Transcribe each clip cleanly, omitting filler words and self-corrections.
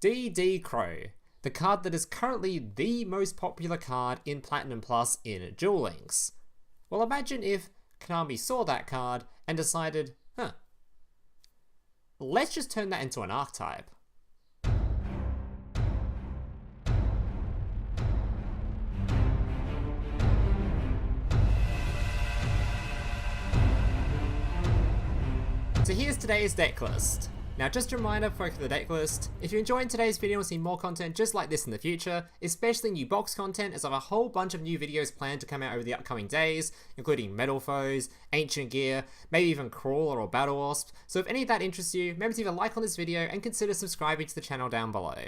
DD Crow, the card that is currently the most popular card in Platinum Plus in Duel Links. Well, imagine if Konami saw that card and decided, let's just turn that into an archetype. So here's today's deck list. Now just a reminder before I go to the deck list, if you're enjoying today's video and see more content just like this in the future, especially new box content, as I have a whole bunch of new videos planned to come out over the upcoming days, including Metal Foes, Ancient Gear, maybe even Crawler or Battle Wasp, so if any of that interests you, remember to leave a like on this video and consider subscribing to the channel down below.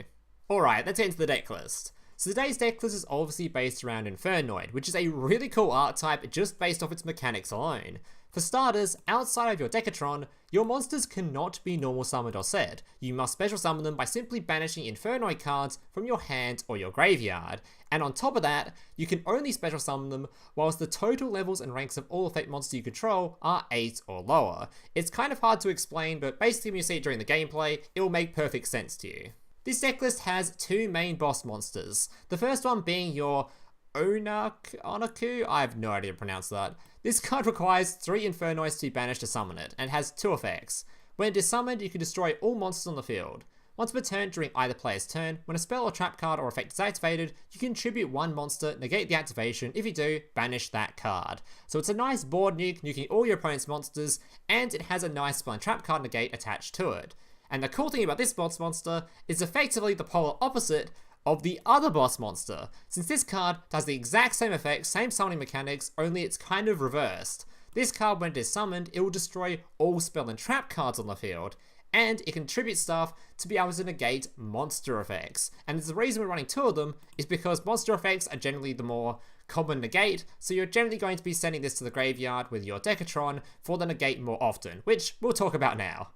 Alright, let's get into the deck list. So today's deck list is obviously based around Infernoid, which is a really cool archetype just based off its mechanics alone. For starters, outside of your Decatron, your monsters cannot be normal summoned or set. You must special summon them by simply banishing Infernoid cards from your hand or your graveyard. And on top of that, you can only special summon them whilst the total levels and ranks of all effect monsters you control are 8 or lower. It's kind of hard to explain, but basically when you see it during the gameplay, it will make perfect sense to you. This deck list has two main boss monsters. The first one being your Onuncu, I have no idea how to pronounce that. This card requires 3 Infernoids to be banished to summon it, and has 2 effects. When it is summoned, you can destroy all monsters on the field. Once per turn during either player's turn, when a spell or trap card or effect is activated, you can contribute 1 monster, negate the activation. If you do, banish that card. So it's a nice board nuke, nuking all your opponent's monsters, and it has a nice spell and trap card negate attached to it. And the cool thing about this boss monster is effectively the polar opposite of the other boss monster, since this card does the exact same effect, same summoning mechanics, only it's kind of reversed. This card, when it is summoned, it will destroy all spell and trap cards on the field, and it contributes stuff to be able to negate monster effects. And the reason we're running 2 of them is because monster effects are generally the more common negate, so you're generally going to be sending this to the graveyard with your Decatron for the negate more often, which we'll talk about now.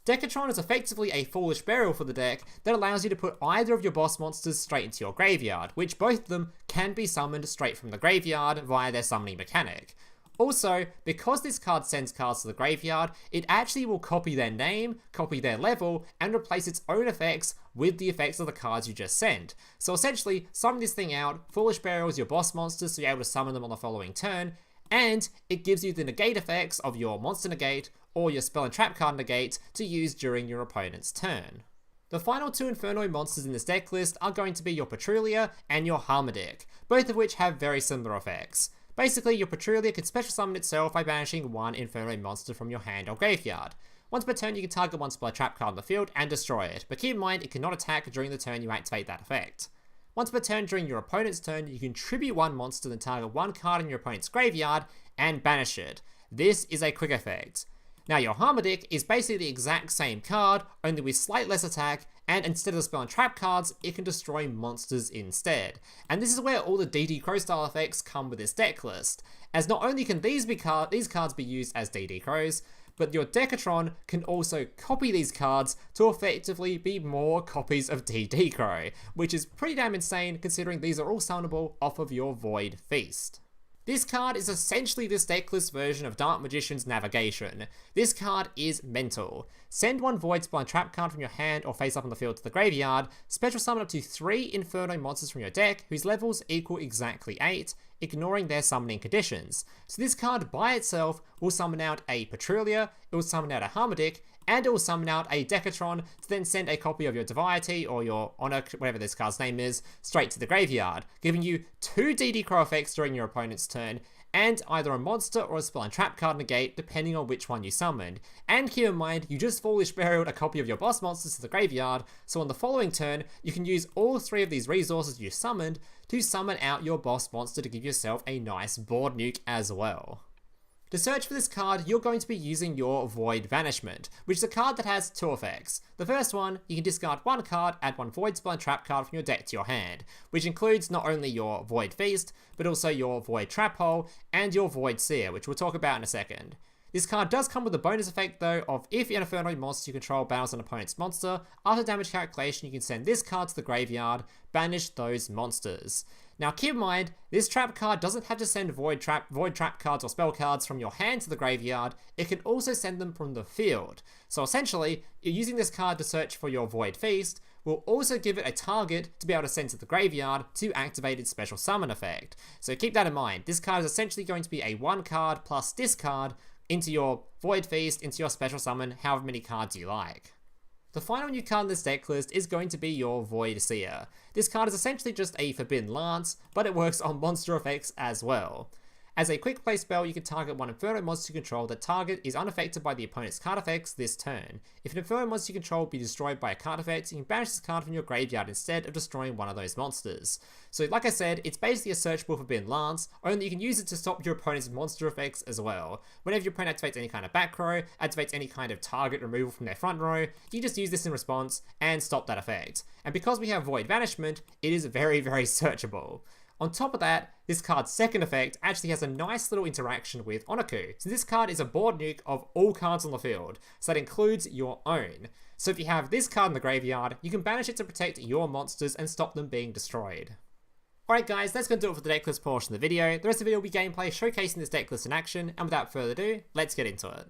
Decatron is effectively a foolish burial for the deck that allows you to put either of your boss monsters straight into your graveyard, which both of them can be summoned straight from the graveyard via their summoning mechanic. Also, because this card sends cards to the graveyard, it actually will copy their name, copy their level, and replace its own effects with the effects of the cards you just sent. So essentially, summon this thing out, foolish burials your boss monsters so you're able to summon them on the following turn, and it gives you the negate effects of your monster negate or your spell and trap card negate to use during your opponent's turn. The final 2 Infernoid monsters in this deck list are going to be your Patrulea and your Harmadik, both of which have very similar effects. Basically, your Patrulea can special summon itself by banishing 1 Infernoid monster from your hand or graveyard. Once per turn, you can target 1 spell trap card on the field and destroy it, but keep in mind it cannot attack during the turn you activate that effect. Once per turn during your opponent's turn, you can contribute 1 monster, then target 1 card in your opponent's graveyard and banish it. This is a quick effect. Now your Harmadik is basically the exact same card, only with slight less attack, and instead of the spell and trap cards, it can destroy monsters instead. And this is where all the DD Crow style effects come with this deck list, as not only can these cards be used as DD Crows, but your Decatron can also copy these cards to effectively be more copies of DD Crow, which is pretty damn insane considering these are all summonable off of your Void Feast. This card is essentially this deck list version of Dark Magician's Navigation. This card is mental. Send 1 Void Spell and Trap card from your hand or face up on the field to the graveyard, special summon up to 3 Infernoid monsters from your deck whose levels equal exactly 8, ignoring their summoning conditions. So this card by itself will summon out a Patrulea, it will summon out a Harmadik, and it will summon out a Decatron to then send a copy of your Devyaty or your Onuncu, whatever this card's name is, straight to the graveyard, giving you 2 DD Crow effects during your opponent's turn, and either a monster or a spell and trap card negate depending on which one you summoned. And keep in mind, you just foolish burialed a copy of your boss monsters to the graveyard, so on the following turn, you can use all 3 of these resources you summoned to summon out your boss monster to give yourself a nice board nuke as well. To search for this card, you're going to be using your Void Vanishment, which is a card that has 2 effects. The first one, you can discard 1 card, add 1 Void Spell and Trap card from your deck to your hand, which includes not only your Void Feast, but also your Void Trap Hole and your Void Seer, which we'll talk about in a second. This card does come with a bonus effect though of if an Infernoid monster you control battles an opponent's monster, after damage calculation you can send this card to the graveyard, banish those monsters. Now keep in mind, this trap card doesn't have to send void trap cards or spell cards from your hand to the graveyard, it can also send them from the field. So essentially, you're using this card to search for your Void Feast, will also give it a target to be able to send to the graveyard to activate its special summon effect. So keep that in mind. This card is essentially going to be a 1 card plus discard into your Void Feast, into your special summon, however many cards you like. The final new card in this deck list is going to be your Void Seer. This card is essentially just a Forbidden Lance, but it works on monster effects as well. As a quick play spell, you can target one Inferno monster you control. The target is unaffected by the opponent's card effects this turn. If an Inferno monster you control be destroyed by a card effect, you can banish this card from your graveyard instead of destroying one of those monsters. So like I said, it's basically a searchable Forbidden Lance, only you can use it to stop your opponent's monster effects as well. Whenever your opponent activates any kind of back row, activates any kind of target removal from their front row, you just use this in response and stop that effect. And because we have Void Vanishment, it is very, very searchable. On top of that, this card's second effect actually has a nice little interaction with Onuncu. So this card is a board nuke of all cards on the field, so that includes your own. So if you have this card in the graveyard, you can banish it to protect your monsters and stop them being destroyed. Alright guys, that's going to do it for the decklist portion of the video. The rest of the video will be gameplay showcasing this decklist in action, and without further ado, let's get into it.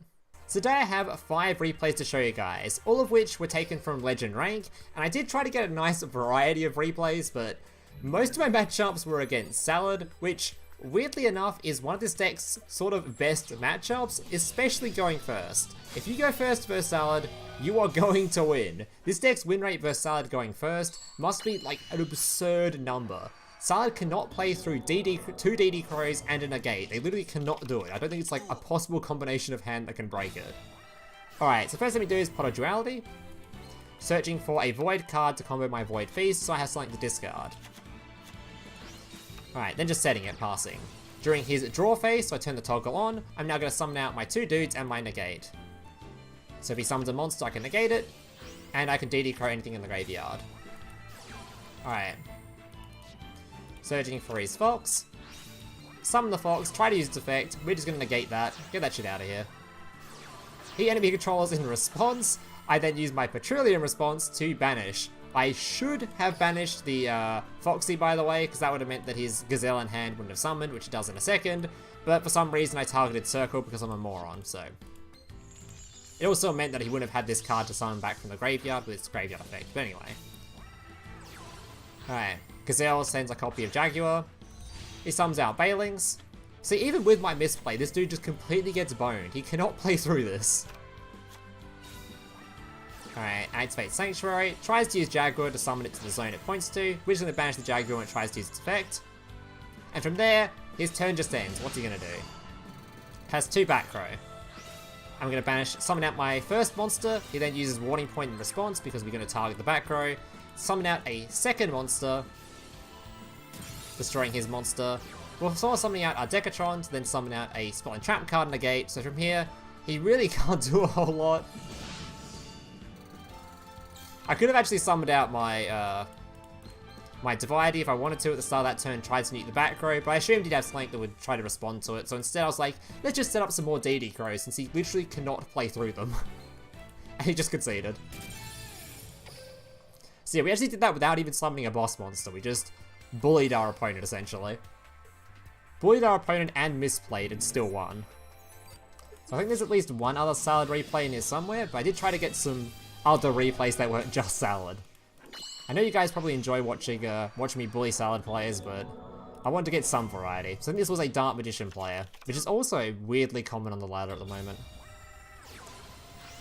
So today I have 5 replays to show you guys, all of which were taken from Legend rank, and I did try to get a nice variety of replays, but most of my matchups were against Salad, which, weirdly enough, is one of this deck's sort of best matchups, especially going first. If you go first versus Salad, you are going to win. This deck's win rate versus Salad going first must be like an absurd number. Salad cannot play through two DD Crows and a negate. They literally cannot do it. I don't think it's like a possible combination of hand that can break it. Alright, so first thing we do is pot a Duality. Searching for a Void card to combo my Void Feast, so I have something to discard. Alright, then just setting it, passing. During his draw phase, so I turn the toggle on, I'm now going to summon out my 2 dudes and my negate. So if he summons a monster, I can negate it, and I can DD Crow anything in the graveyard. Alright. Searching for his Fox. Summon the Fox, try to use its effect, we're just going to negate that, get that shit out of here. He enemy controls in response, I then use my Patrulea in response to banish. I should have banished the Foxy, by the way, because that would have meant that his Gazelle in hand wouldn't have summoned, which it does in a second, but for some reason I targeted Circle because I'm a moron, so. It also meant that he wouldn't have had this card to summon back from the graveyard with its graveyard effect, but anyway. Alright, Gazelle sends a copy of Jaguar. He summons out Bailings. See, even with my misplay, this dude just completely gets boned. He cannot play through this. Alright, activate Sanctuary, tries to use Jaguar to summon it to the zone it points to, which is going to banish the Jaguar when it tries to use its effect. And from there, his turn just ends. What's he going to do? Has 2 back row. I'm going to banish, summon out my first monster, he then uses Warning Point in response because we're going to target the back row. Summon out a second monster, destroying his monster. We'll start summoning out our Decatron to then summon out a Spell and Trap card in the gate, so from here, he really can't do a whole lot. I could have actually summoned out my my Devyaty if I wanted to at the start of that turn, tried to nuke the back row, but I assumed he'd have something that would try to respond to it, so instead I was like, let's just set up some more DD Crows, since he literally cannot play through them. And he just conceded. So yeah, we actually did that without even summoning a boss monster, we just bullied our opponent essentially. Bullied our opponent and misplayed and still won. So I think there's at least one other Salad replay in here somewhere, but I did try to get some other replays that weren't just Salad. I know you guys probably enjoy watching me bully Salad players, but I wanted to get some variety. So I think this was a Dark Magician player, which is also weirdly common on the ladder at the moment.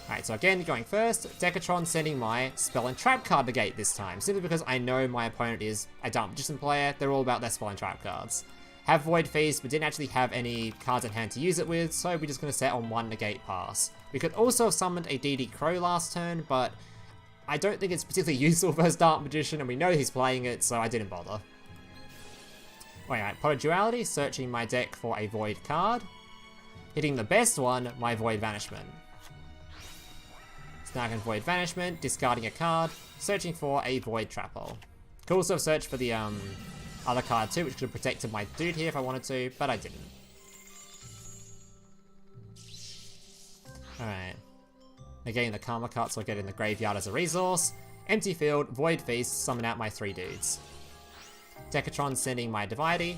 Alright, so again, going first, Decatron sending my Spell and Trap card to gate this time, simply because I know my opponent is a Dark Magician player, they're all about their Spell and Trap cards. Have Void Feast, but didn't actually have any cards in hand to use it with, so we're just going to set on 1 negate pass. We could also have summoned a DD Crow last turn, but I don't think it's particularly useful versus Dark Magician, and we know he's playing it, so I didn't bother. Alright, pot a Duality, searching my deck for a Void card. Hitting the best one, my Void Vanishment. So now I can Void Vanishment, discarding a card, searching for a Void Trap Hole. Could also have searched for the other card too, which could have protected my dude here if I wanted to, but I didn't. Alright. Again, the Karma Cuts will get in the graveyard as a resource. Empty field, Void Feast, summon out my 3 dudes. Decatron sending my Devyaty.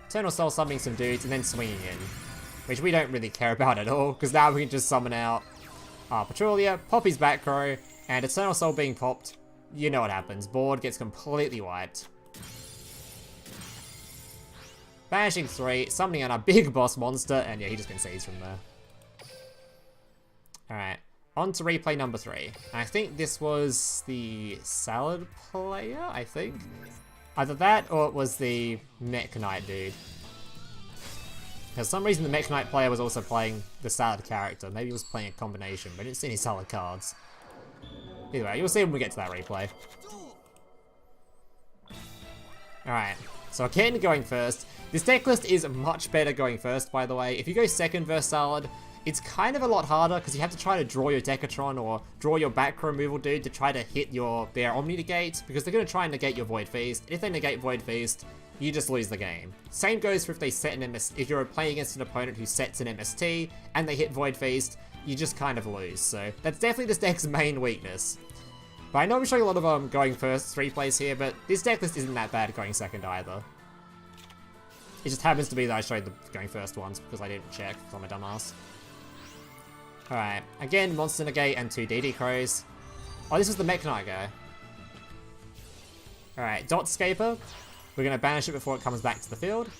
Eternal Soul summoning some dudes and then swinging in. Which we don't really care about at all, because now we can just summon out our Patrulea, pop his back row, And Eternal Soul being popped, you know what happens. Board gets completely wiped. Banishing 3, summoning out a big boss monster, and yeah, he just concedes from there. Alright, on to replay number 3. I think this was the Salad player, I think? Either that, or it was the Mekk-Knight dude. For some reason the Mekk-Knight player was also playing the Salad character. Maybe he was playing a combination, but I didn't see any Salad cards. Either way, you'll see when we get to that replay. Alright, so again going first. This deck list is much better going first, by the way. If you go second versus Salad, it's kind of a lot harder because you have to try to draw your Decatron or draw your back removal dude to try to hit their Omni Negate, because they're going to try and negate your Void Feast. If they negate Void Feast, you just lose the game. Same goes for if they set an if you're playing against an opponent who sets an MST and they hit Void Feast, you just kind of lose. So that's definitely this deck's main weakness. But I know I'm showing a lot of going first replays here, but this deck list isn't that bad going second either. It just happens to be that I showed the going first ones because I didn't check because I'm a dumbass. Alright, again, Monster Negate and 2 DD Crows. Oh, this is the Mekk-Knight guy. Alright, Dotscaper. We're going to banish it before it comes back to the field.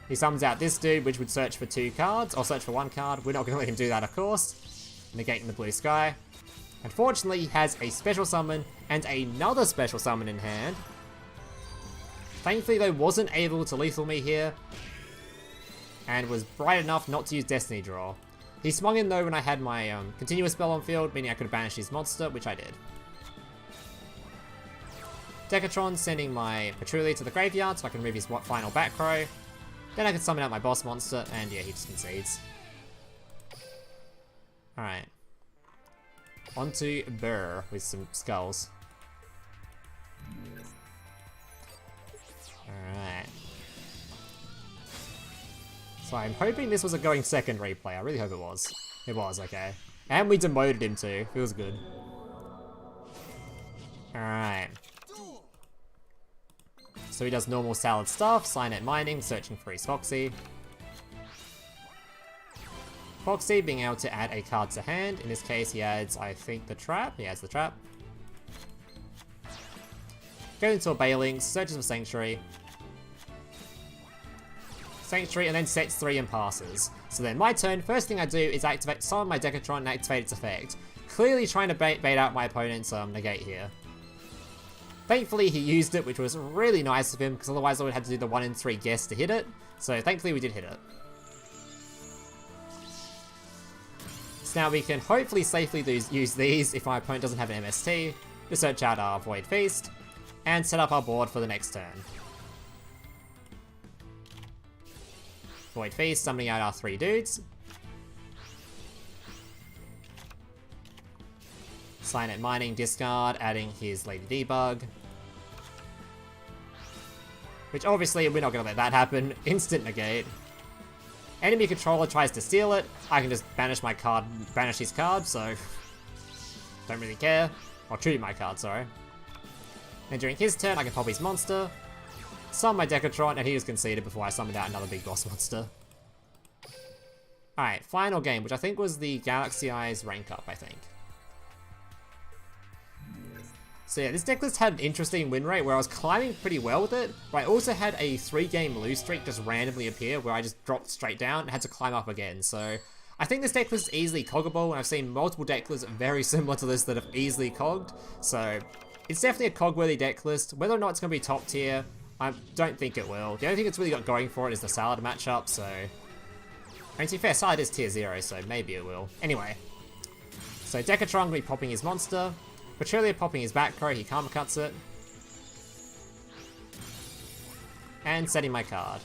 He summons out this dude, which would search for 2 cards, or search for 1 card. We're not going to let him do that, of course. Negating the blue sky. Unfortunately, he has a special summon and another special summon in hand. Thankfully, though, wasn't able to lethal me here. And was bright enough not to use Destiny Draw. He swung in, though, when I had my continuous spell on field, meaning I could banish his monster, which I did. Decatron sending my Patrulea to the graveyard so I can remove his final back row. Then I can summon out my boss monster, and yeah, he just concedes. Alright. On to Burr with some skulls. Alright. So I'm hoping this was a going second replay. I really hope it was. It was, okay. And we demoted him too. Feels good. Alright. So he does normal Salad stuff, Signet Mining, searching for his Foxy. Foxy being able to add a card to hand. In this case, he adds, I think, the Trap. He adds the Trap. Goes into a Bailing, searches for Sanctuary. Sanctuary, and then sets 3 and passes. So then my turn, first thing I do is summon my Decatron and activate its effect. Clearly trying to bait out my opponent's negate here. Thankfully he used it, which was really nice of him, because otherwise I would have had to do the 1 in 3 guess to hit it. So thankfully we did hit it. So now we can hopefully safely use these if my opponent doesn't have an MST, to search out our Void Feast, and set up our board for the next turn. Void Feast, summoning out our 3 dudes. Signet Mining, discard, adding his Lady Debug. Which obviously we're not going to let that happen. Instant negate. Enemy controller tries to steal it. I can just banish his card, so don't really care. Or tribute my card, sorry. And during his turn, I can pop his monster, summon my Decatron, and he was conceded before I summoned out another big boss monster. Alright, final game, which I think was the Galaxy Eyes rank up, I think. So yeah, this deck list had an interesting win rate where I was climbing pretty well with it, but I also had a 3-game lose streak just randomly appear where I just dropped straight down and had to climb up again. So I think this deck list is easily coggable, and I've seen multiple deck lists very similar to this that have easily cogged. So it's definitely a cog-worthy deck list. Whether or not it's going to be top tier, I don't think it will. The only thing it's really got going for it is the Salad matchup, so... I mean, to be fair, Salad is tier 0, so maybe it will. Anyway. So Decatron will be popping his monster. Patrulea popping his back row, he karma cuts it. And setting my card.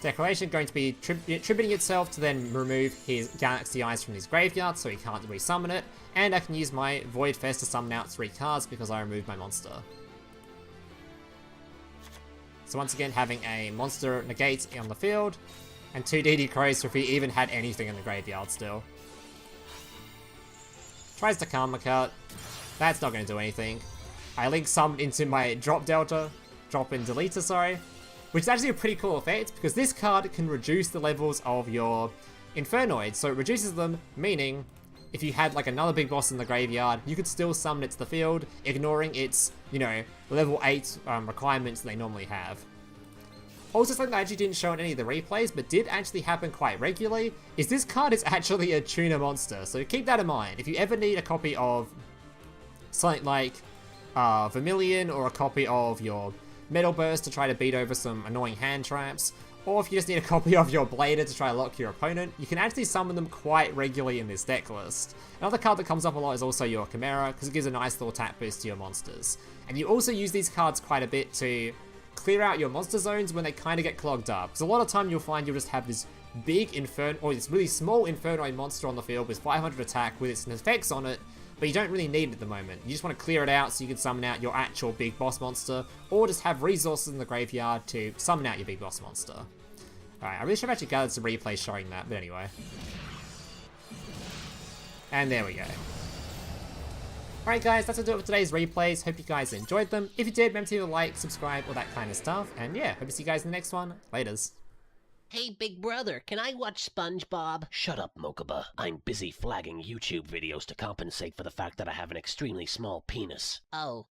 Declaration going to be tributing itself to then remove his Galaxy Eyes from his graveyard, so he can't resummon it. And I can use my Void Fest to summon out 3 cards because I removed my monster. So once again, having a monster negate on the field, and 2 DD Crows if he even had anything in the graveyard still. Tries to karma cut. That's not going to do anything. I link some into my drop in deleter, sorry. Which is actually a pretty cool effect, because this card can reduce the levels of your Infernoid. So it reduces them, meaning if you had like another big boss in the graveyard, you could still summon it to the field, ignoring its, you know, level 8 requirements they normally have. Also, something that I actually didn't show in any of the replays, but did actually happen quite regularly, is this card is actually a tuner monster, so keep that in mind. If you ever need a copy of something like Vermillion, or a copy of your Meteorburst to try to beat over some annoying hand traps, or if you just need a copy of your Blader to try to lock your opponent, you can actually summon them quite regularly in this deck list. Another card that comes up a lot is also your Chimera, because it gives a nice little attack boost to your monsters. And you also use these cards quite a bit to clear out your monster zones when they kind of get clogged up. Because a lot of time you'll find you'll just have this big or this really small Infernoid monster on the field with 500 attack with its effects on it, but you don't really need it at the moment. You just want to clear it out so you can summon out your actual big boss monster, or just have resources in the graveyard to summon out your big boss monster. Alright, I really should have actually gathered some replays showing that, but anyway. And there we go. Alright guys, that's gonna do it for today's replays. Hope you guys enjoyed them. If you did, remember to leave a like, subscribe, all that kind of stuff. And yeah, hope to see you guys in the next one. Laters. Hey, big brother, can I watch SpongeBob? Shut up, Mokuba. I'm busy flagging YouTube videos to compensate for the fact that I have an extremely small penis. Oh.